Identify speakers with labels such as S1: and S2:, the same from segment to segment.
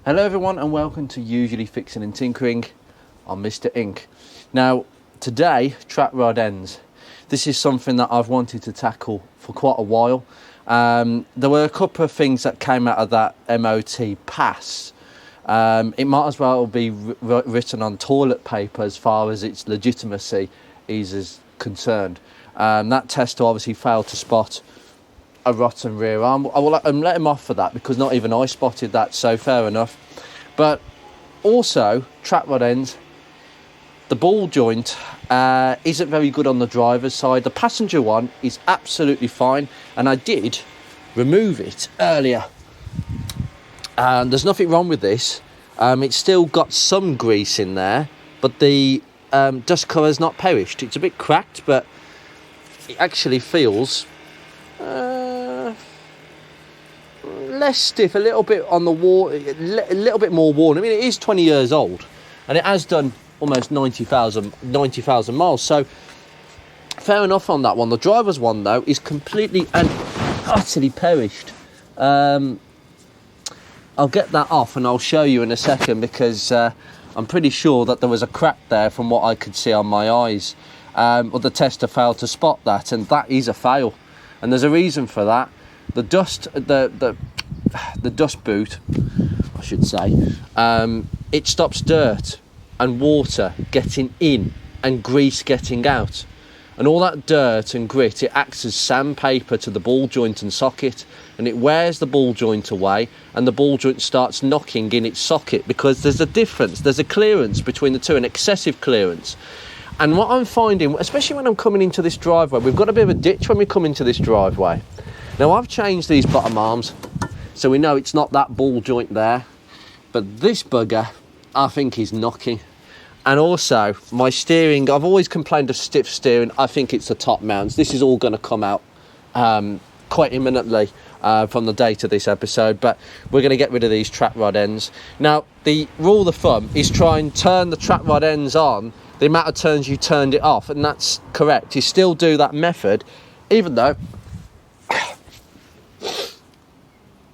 S1: Hello everyone and welcome to Usually Fixing and Tinkering. I'm Mr. Ink. Now today, track rod ends. This is something that I've wanted to tackle for quite a while. There were a couple of things that came out of that MOT pass. It might as well be written on toilet paper as far as its legitimacy is concerned. That tester obviously failed to spot a rotten rear arm. I will let him off for that because not even I spotted that, so fair enough. But also, track rod ends, the ball joint isn't very good on the driver's side. The passenger one is absolutely fine, and I did remove it earlier. And there's nothing wrong with this. It's still got some grease in there, but the dust cover's not perished. It's a bit cracked, but it actually feels less stiff, a little bit on the wall, a little bit more worn. I mean, it is 20 years old, and it has done almost 90,000 miles. So fair enough on that one. The driver's one though is completely and utterly perished. I'll get that off and I'll show you in a second because I'm pretty sure that there was a crack there from what I could see on my eyes. But the tester failed to spot that, and that is a fail. And there's a reason for that. The dust, the dust boot, I should say, it stops dirt and water getting in and grease getting out. And all that dirt and grit, it acts as sandpaper to the ball joint and socket, and it wears the ball joint away, and the ball joint starts knocking in its socket because there's a difference, there's a clearance between the two, an excessive clearance. And what I'm finding, especially when I'm coming into this driveway, we've got a bit of a ditch when we come into this driveway. Now I've changed these bottom arms, so we know it's not that ball joint there, but this bugger, I think is knocking. And also, my steering, I've always complained of stiff steering. I think it's the top mounts. This is all going to come out quite imminently from the date of this episode, but we're going to get rid of these track rod ends. Now, the rule of thumb is try and turn the track rod ends on the amount of turns you turned it off, and that's correct. You still do that method, even though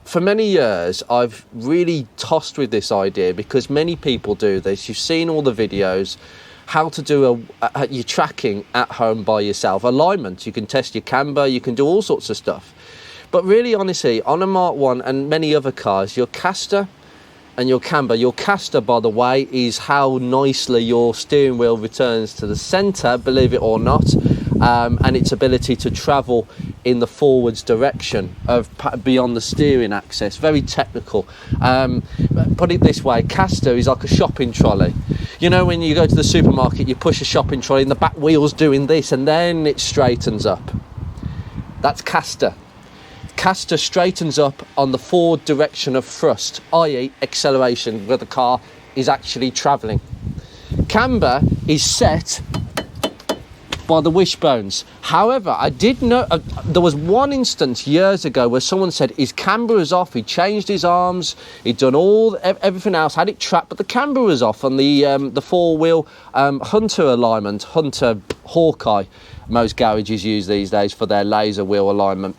S1: for many years, I've really tossed with this idea because many people do this. You've seen all the videos, how to do your tracking at home by yourself. Alignment, you can test your camber, you can do all sorts of stuff. But really, honestly, on a Mark 1 and many other cars, your caster and your camber, your caster, by the way, is how nicely your steering wheel returns to the centre, believe it or not, and its ability to travel in the forwards direction of beyond the steering axis. Very technical. Put it this way, caster is like a shopping trolley. You know, when you go to the supermarket, you push a shopping trolley and the back wheel's doing this and then it straightens up. That's caster. Caster straightens up on the forward direction of thrust, i.e. acceleration, where the car is actually travelling. Camber is set by the wishbones. However, I did know there was one instance years ago where someone said his camber was off, he changed his arms, he'd done everything else, had it trapped, but the camber was off on the four-wheel Hunter alignment, Hunter Hawkeye. Most garages use these days for their laser wheel alignment.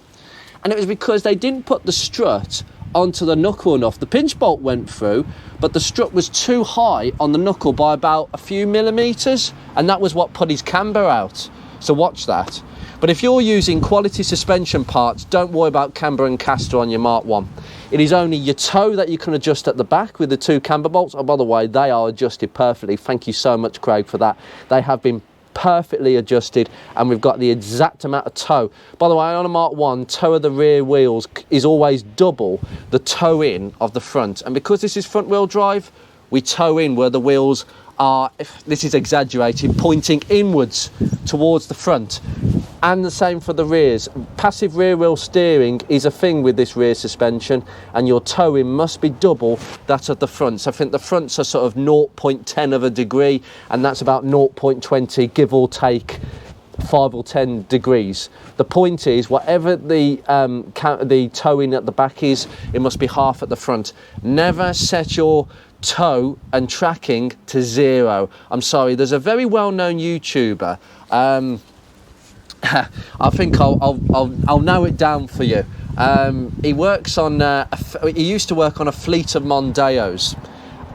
S1: And it was because they didn't put the strut onto the knuckle enough. The pinch bolt went through, but the strut was too high on the knuckle by about a few millimetres, and that was what put his camber out. So watch that. But if you're using quality suspension parts, don't worry about camber and caster on your Mark 1. It is only your toe that you can adjust at the back with the two camber bolts. Oh, by the way, they are adjusted perfectly. Thank you so much, Craig, for that. They have been perfectly adjusted, and we've got the exact amount of toe. By the way, on a Mark 1, toe of the rear wheels is always double the toe in of the front, and because this is front wheel drive, we toe in where the wheels are, if this is exaggerated, pointing inwards towards the front. And the same for the rears. Passive rear wheel steering is a thing with this rear suspension, and your toe in must be double that of the fronts. I think the fronts are sort of 0.10 of a degree, and that's about 0.20, give or take 5 or 10 degrees. The point is, whatever the toe in at the back is, it must be half at the front. Never set your toe and tracking to 0. I'm sorry, there's a very well-known YouTuber, I think I'll narrow it down for you. He works on. He used to work on a fleet of Mondeos,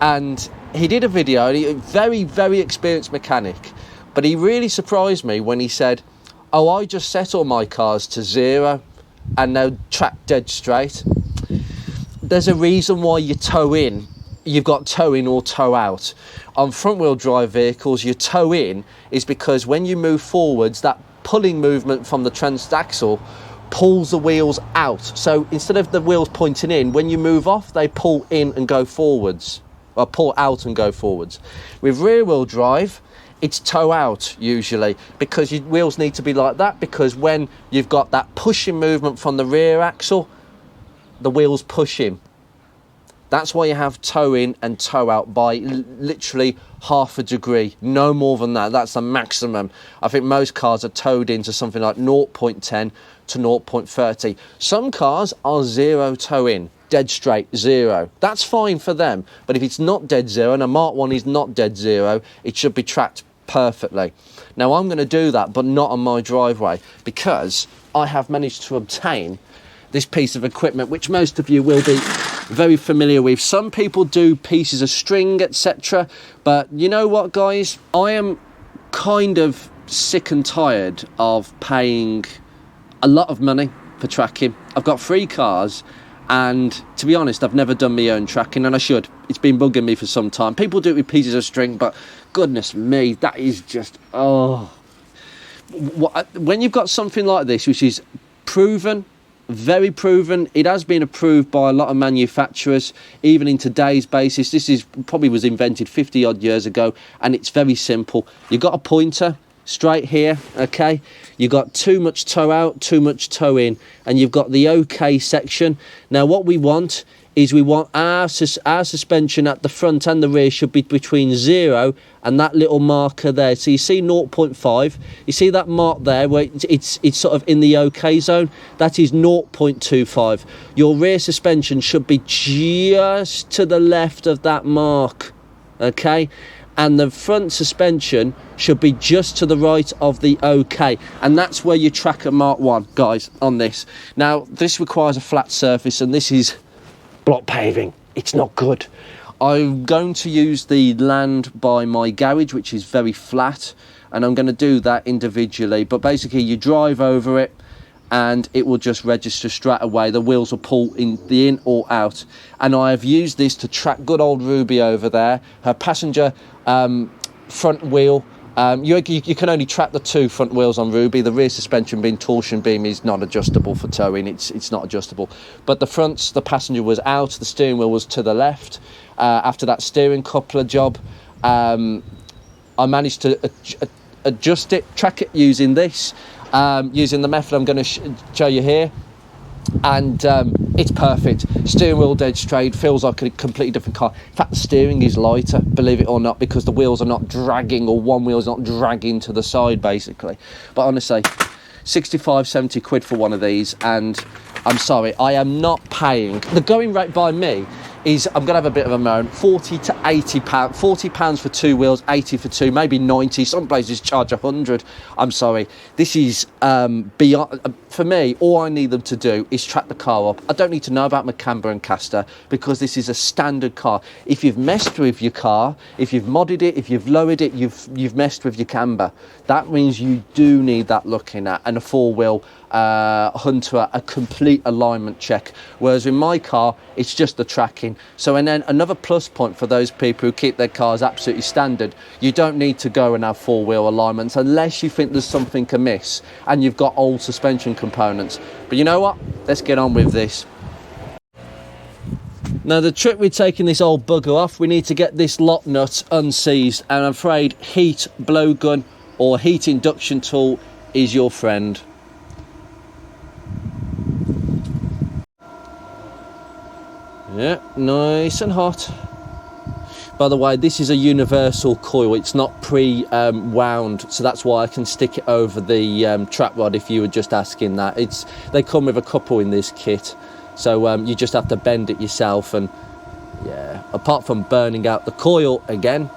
S1: and he did a video. Very, very experienced mechanic, but he really surprised me when he said, "Oh, I just set all my cars to 0, and they'll track dead straight." There's a reason why you tow in. You've got tow in or tow out. On front wheel drive vehicles, your tow in is because when you move forwards, that pulling movement from the transaxle pulls the wheels out. So instead of the wheels pointing in, when you move off, they pull in and go forwards, or pull out and go forwards. With rear wheel drive, it's tow out usually, because your wheels need to be like that, because when you've got that pushing movement from the rear axle, the wheels push in. That's why you have tow in and tow out by literally half a degree, no more than that. That's the maximum. I think most cars are towed into something like 0.10 to 0.30. Some cars are 0 tow in, dead straight, 0. That's fine for them. But if it's not dead 0, and a Mark 1 is not dead 0, it should be tracked perfectly. Now I'm going to do that, but not on my driveway, because I have managed to obtain this piece of equipment, which most of you will be very familiar with. Some people do pieces of string, etc. But you know what, guys? I am kind of sick and tired of paying a lot of money for tracking. I've got 3 cars, and to be honest, I've never done my own tracking, and I should. It's been bugging me for some time. People do it with pieces of string, but goodness me, that is just, oh. When you've got something like this, which is proven, very proven, it has been approved by a lot of manufacturers, even in today's basis. This is probably was invented 50 odd years ago, and it's very simple. You've got a pointer straight here, okay? You've got too much tow out, too much tow in, and you've got the OK section. Now what we want is we want our suspension at the front and the rear should be between 0 and that little marker there. So you see 0.5, you see that mark there where it's sort of in the OK zone? That is 0.25. Your rear suspension should be just to the left of that mark, okay? And the front suspension should be just to the right of the OK. And that's where you track a Mark 1, guys, on this. Now, this requires a flat surface, and this is block paving. It's not good. I'm going to use the land by my garage, which is very flat, and I'm going to do that individually. But basically, you drive over it, and it will just register straight away. The wheels will pull in the in or out. And I have used this to track good old Ruby over there. Her passenger front wheel. You can only track the 2 front wheels on Ruby. The rear suspension being torsion beam is not adjustable for towing. It's not adjustable. But the fronts, the passenger was out, the steering wheel was to the left. After that steering coupler job, I managed to adjust it, track it using this, using the method I'm going to show you here. And it's perfect. Steering wheel dead straight, feels like a completely different car. In fact, the steering is lighter, believe it or not, because the wheels are not dragging, or one wheel's not dragging to the side, basically. But honestly, 65, 70 quid for one of these, and I'm sorry, I am not paying. The going rate by me is, I'm going to have a bit of a moan, 40 to 80 pounds, 40 pounds for 2 wheels, 80 for 2, maybe 90. Some places charge 100. I'm sorry. This is beyond, for me, all I need them to do is track the car up. I don't need to know about my camber and caster, because this is a standard car. If you've messed with your car, if you've modded it, if you've lowered it, you've messed with your camber. That means you do need that looking at, and a 4-wheel Hunter, a complete alignment check. Whereas in my car, it's just the tracking. So, and then another plus point for those people who keep their cars absolutely standard, you don't need to go and have 4-wheel alignments unless you think there's something amiss and you've got old suspension components. But you know what? Let's get on with this. Now, the trick with taking this old bugger off, we need to get this lock nut unseized, and I'm afraid heat blowgun or heat induction tool is your friend. Yeah, nice and hot. By the way, this is a universal coil. It's not pre-wound, so that's why I can stick it over the trap rod, if you were just asking that. They come with a couple in this kit, so you just have to bend it yourself. And yeah, apart from burning out the coil again,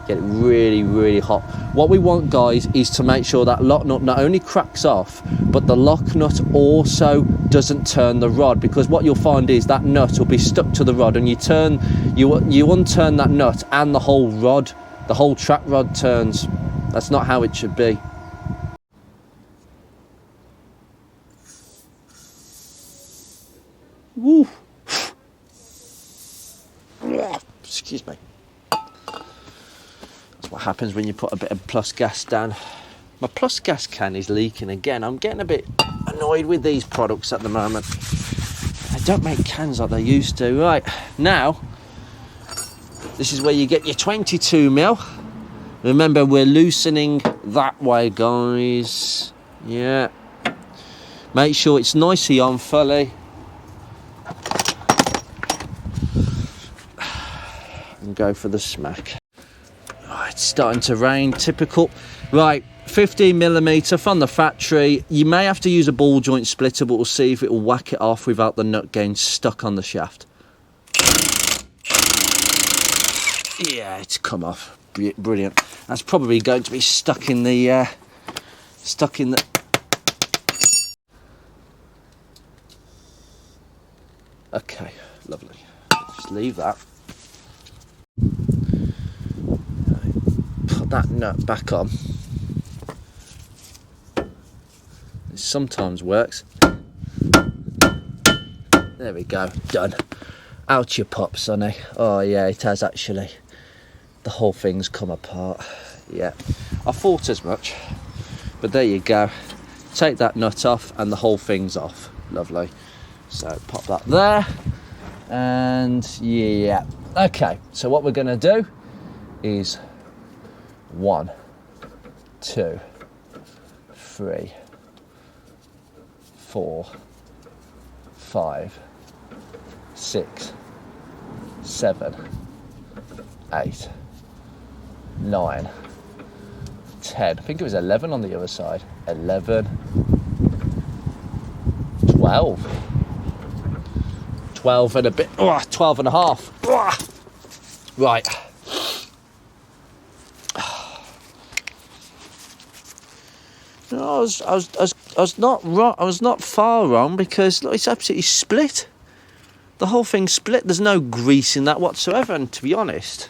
S1: Get it really, really hot. What we want, guys, is to make sure that lock nut not only cracks off, but the lock nut also doesn't turn the rod, because what you'll find is that nut will be stuck to the rod, and you unturn that nut and the whole rod, the whole track rod turns. That's not how it should be. Woo. Excuse me. That's what happens when you put a bit of plus gas down. My plus gas can is leaking again. I'm getting a bit annoyed with these products at the moment. They don't make cans like they used to. Right, now, this is where you get your 22 mil. Remember, we're loosening that way, guys. Yeah. Make sure it's nicely on fully. And go for the smack. Oh, it's starting to rain, typical. Right, 15mm from the factory. You may have to use a ball joint splitter, but we'll see if it will whack it off without the nut getting stuck on the shaft. Yeah, it's come off. Brilliant. That's probably going to be stuck in the Okay, lovely. Just leave that. Put that nut back on. It sometimes works. There we go, done. Out you pop, Sonny. Oh yeah, it has actually. The whole thing's come apart. Yeah, I thought as much, but there you go. Take that nut off and the whole thing's off. Lovely. So pop that there, and yeah. Okay, so what we're gonna do is 1, 2, 3, 4, 5, 6, 7, 8, 9, 10. I think it was 11 on the other side. 11, 12. 12 and a bit. 12 and a half. Right. No, I was not wrong. I was not far wrong, because look, it's absolutely split. The whole thing's split. There's no grease in that whatsoever. And to be honest,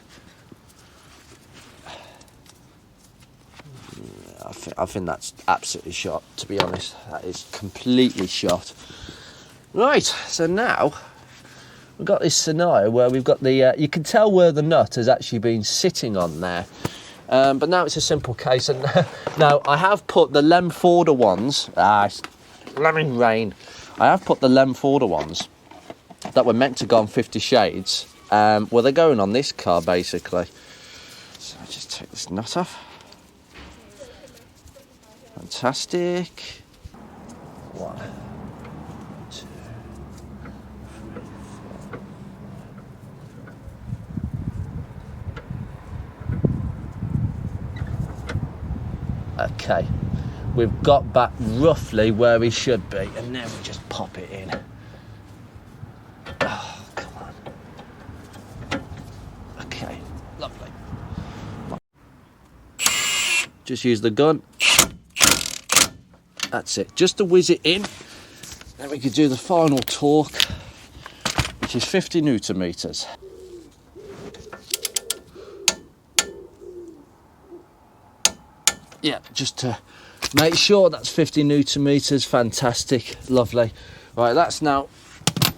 S1: I think that's absolutely shot. To be honest, that is completely shot. Right. So now we've got this scenario where we've got the. You can tell where the nut has actually been sitting on there. But now it's a simple case, and now I have put the Lemforder ones. It's lemon rain. I have put the Lemforder ones that were meant to go on 50 Shades. Well, they're going on this car basically. So I just take this nut off. Fantastic. 1, 2, 3, 4. Okay, we've got back roughly where we should be, and then we just pop it in. Oh, come on. Okay, lovely. Just use the gun. That's it, just to whiz it in. Then we could do the final torque, which is 50 Newton meters. Yeah, just to make sure that's 50 Newton meters. Fantastic, lovely. Right, that's now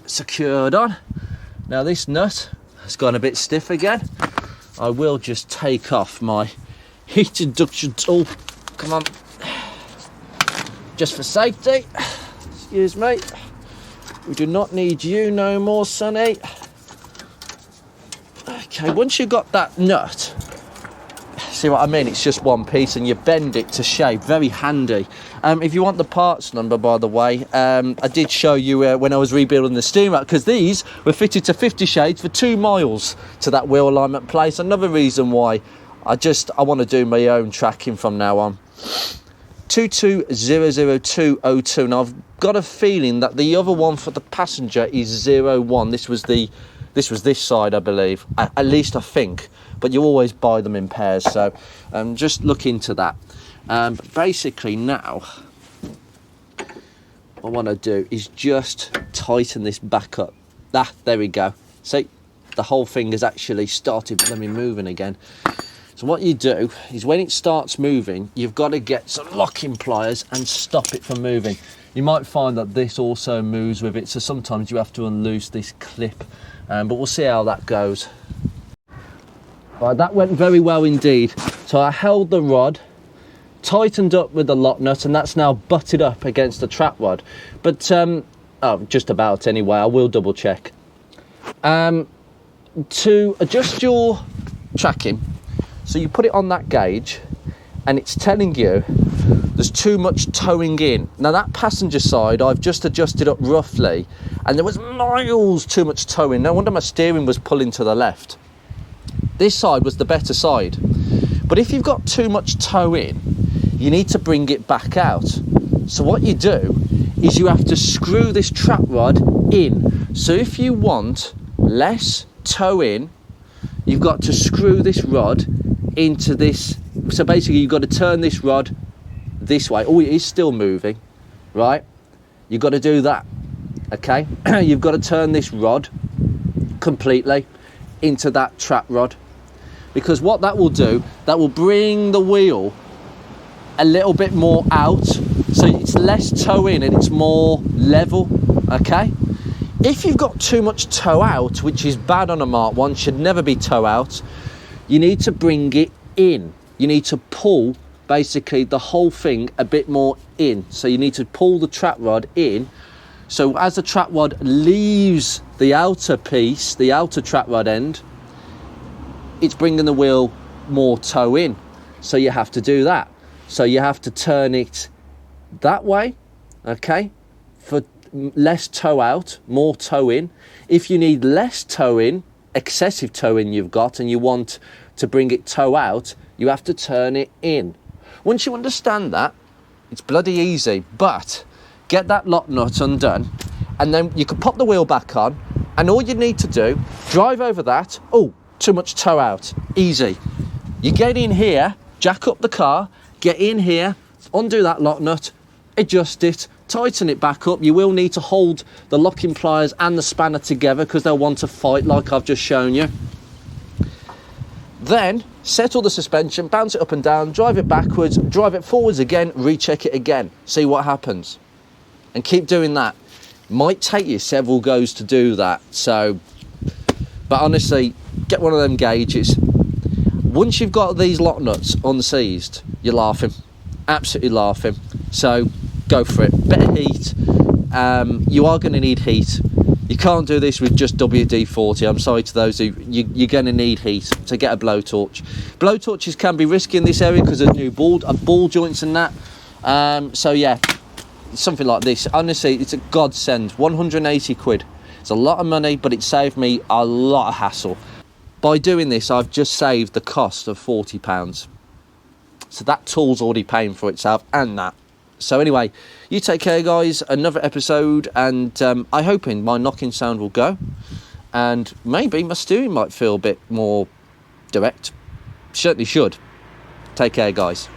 S1: secured on. Now this nut has gone a bit stiff again. I will just take off my heat induction tool. Come on. Just for safety. Excuse me. We do not need you no more, Sonny. Okay, once you've got that nut, see what I mean? It's just one piece and you bend it to shape. Very handy. If you want the parts number, by the way, I did show you when I was rebuilding the steering rack, because these were fitted to 50 Shades for 2 miles to that wheel alignment place. Another reason why I want to do my own tracking from now on. 2200202. Now I've got a feeling that the other one for the passenger is 01. This was this side, I believe. At least I think. but you always buy them in pairs, so just look into that. But basically now what I want to do is just tighten this back up. There we go. See, the whole thing has actually started moving again. So what you do is when it starts moving, you've got to get some locking pliers and stop it from moving. You might find that this also moves with it, so sometimes you have to unloose this clip, but we'll see how that goes. Right, that went very well indeed. So I held the rod, tightened up with the lock nut, and that's now butted up against the trap rod. But just about anyway, I will double check. To adjust your tracking, so you put it on that gauge and it's telling you there's too much towing in. Now that passenger side, I've just adjusted up roughly, and there was miles too much towing. No wonder my steering was pulling to the left. This side was the better side. But if you've got too much tow in, you need to bring it back out. So what you do is you have to screw this trap rod in. So if you want less tow in, you've got to screw this rod into this. So basically you've got to turn this rod this way. Oh, it is still moving, right? You've got to do that, okay? You've got to turn this rod completely into that trap rod, because what that will do, that will bring the wheel a little bit more out, so it's less tow in and it's more level, okay? If you've got too much tow out, which is bad on a Mark 1, should never be tow out, you need to bring it in. You need to pull basically the whole thing a bit more in. So you need to pull the trap rod in. So as the trap rod leaves the outer piece, the outer trap rod end, it's bringing the wheel more tow in. So you have to do that. So you have to turn it that way, okay, for less tow out, more tow in. If you need less tow in, excessive tow in you've got, and you want to bring it tow out, you have to turn it in. Once you understand that, it's bloody easy. But get that lock nut undone, and then you can pop the wheel back on, and all you need to do, drive over that. Oh, too much tow out. Easy. You get in here, jack up the car, get in here, undo that lock nut, adjust it, tighten it back up. You will need to hold the locking pliers and the spanner together because they'll want to fight like I've just shown you. Then settle the suspension, bounce it up and down, drive it backwards, drive it forwards again, recheck it again, see what happens, and keep doing that. Might take you several goes to do that, so, but honestly, get one of them gauges. Once you've got these lock nuts unseized, you're laughing, absolutely laughing. So go for it. Better heat. You are going to need heat. You can't do this with just WD-40. I'm sorry to those who you're going to need heat to get a blowtorch. Blowtorches can be risky in this area because of new ball joints and that. So yeah, something like this. Honestly, it's a godsend. 180 quid. It's a lot of money, but it saved me a lot of hassle. By doing this, I've just saved the cost of £40. So that tool's already paying for itself, and that. So anyway, you take care, guys. Another episode, and I'm hoping my knocking sound will go, and maybe my steering might feel a bit more direct. Certainly should. Take care, guys.